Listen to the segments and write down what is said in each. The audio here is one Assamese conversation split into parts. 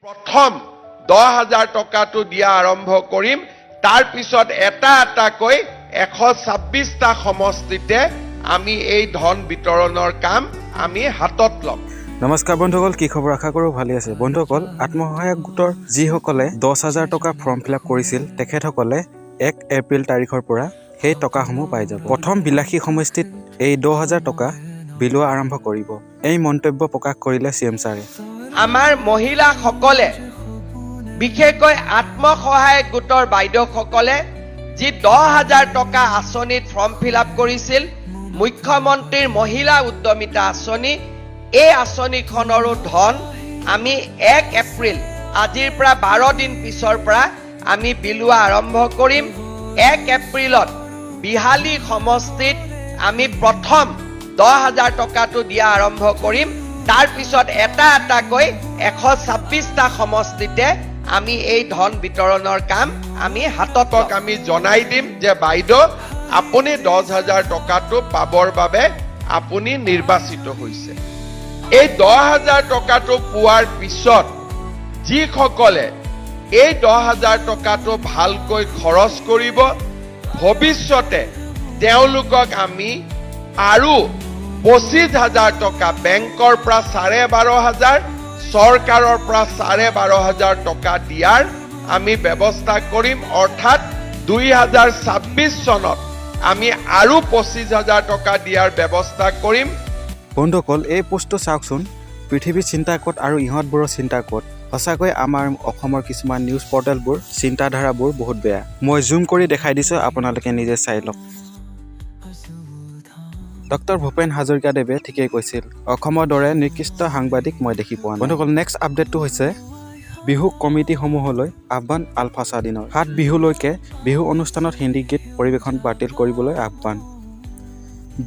প্ৰথম 10,000 টকাটো দিয়া আৰম্ভ কৰিম তাৰ পিছত এটাকৈ 126টা সমষ্টিতে আমি এই ধন বিতৰণৰ কাম আমি হাতত ল'ম। নমস্কাৰ বন্ধুসকল, কি খবৰ? আশা কৰোঁ ভালে আছে। বন্ধুসকল, আত্মসহায়ক গোটৰ যিসকলে 10,000 টকা ফৰ্ম ফিল আপ কৰিছিল তেখেতসকলে 1 এপ্ৰিল তাৰিখৰ পৰা সেই টকাসমূহ পাই যাব। প্ৰথম বিলাসী সমষ্টিত এই 10,000 টকা বিলোৱা আৰম্ভ কৰিব। এই মন্তব্য প্ৰকাশ কৰিলে CM ছাৰে। আমাৰ মহিলাসকলে বিশেষকৈ আত্মসহায়ক গোটৰ বাইদেউসকলে যি 10,000 টকা আঁচনিত ফৰ্ম ফিল আপ কৰিছিল, মুখ্যমন্ত্ৰীৰ মহিলা উদ্যমিতা আঁচনি, এই আঁচনিখনৰো ধন আমি 1 এপ্ৰিল আজিৰ পৰা 12 দিন পিছৰ পৰা আমি বিলোৱা আৰম্ভ কৰিম। 1 এপ্ৰিলত বিহালী সমষ্টিত আমি প্ৰথম 10,000 টকাটো দিয়া আৰম্ভ কৰিম। তাৰ পিছত এটাকৈ 126টা সমষ্টিতে আমি এই ধন বিতৰণৰ কাম আমি হাতত আমি জনাই দিম যে বাইদেউ আপুনি 10,000 টকাটো পাবৰ বাবে আপুনি নিৰ্বাচিত হৈছে। এই 10,000 টকাটো পোৱাৰ পিছত যিসকলে এই 10,000 টকাটো ভালকৈ খৰচ কৰিব, ভৱিষ্যতে তেওঁলোকক আমি আৰু 25,000 টকা বেংকৰ পৰা 12,500, চৰকাৰৰ পৰা 12,500 টকা দিয়াৰ আমি ব্যৱস্থা কৰিম। অৰ্থাৎ 2026 চনত আমি আৰু 25,000 টকা দিয়াৰ ব্যৱস্থা কৰিম। বন্ধুসকল, এই পোষ্টটো চাওকচোন। পৃথিৱীৰ চিন্তা ক'ত আৰু ইহঁতবোৰৰ চিন্তা ক'ত? সঁচাকৈ আমাৰ অসমৰ কিছুমান নিউজ পৰ্টেলবোৰ চিন্তাধাৰাবোৰ বহুত বেয়া। মই জুম কৰি দেখাই দিছোঁ, আপোনালোকে নিজে চাই লওক। ডক্টৰ ভূপেন হাজৰিকাদেৱে ঠিকেই কৈছিল, অসমৰ দৰে নিকৃষ্ট সাংবাদিক মই দেখি পোৱা নাই। বন্ধুসকল, নেক্সট আপডেটটো হৈছে বিহু কমিটিসমূহলৈ আহ্বান আলফা স্বাধীনৰ। 7 বিহুলৈকে বিহু অনুষ্ঠানত হিন্দী গীত পৰিৱেশন বাতিল কৰিবলৈ আহ্বান।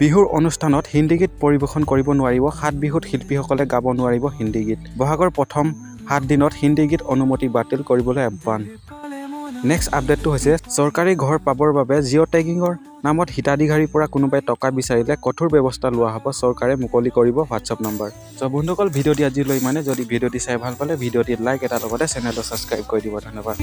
বিহুৰ অনুষ্ঠানত হিন্দী গীত পৰিৱেশন কৰিব নোৱাৰিব। 7 বিহুত শিল্পীসকলে গাব নোৱাৰিব হিন্দী গীত। বহাগৰ প্ৰথম 7 দিনত হিন্দী গীত অনুমতি বাতিল কৰিবলৈ আহ্বান। নেক্সট আপডেটটো হৈছে চৰকাৰী ঘৰ পাবৰ বাবে জিঅ' টেগিঙৰ নামত হিতাধিকাৰীৰ পৰা কোনোবাই টকা বিচাৰিলে কঠোৰ ব্যৱস্থা লোৱা হ'ব। চৰকাৰে মুকলি কৰিব হোৱাটছআপ নম্বৰ। চ' বন্ধুসকল, ভিডিঅ'টি আজিলৈ যদি ভিডিঅ'টি চাই ভাল পালে ভিডিঅ'টিত লাইক এটা লগতে চেনেলটো ছাবস্ক্ৰাইব কৰি দিব। ধন্যবাদ।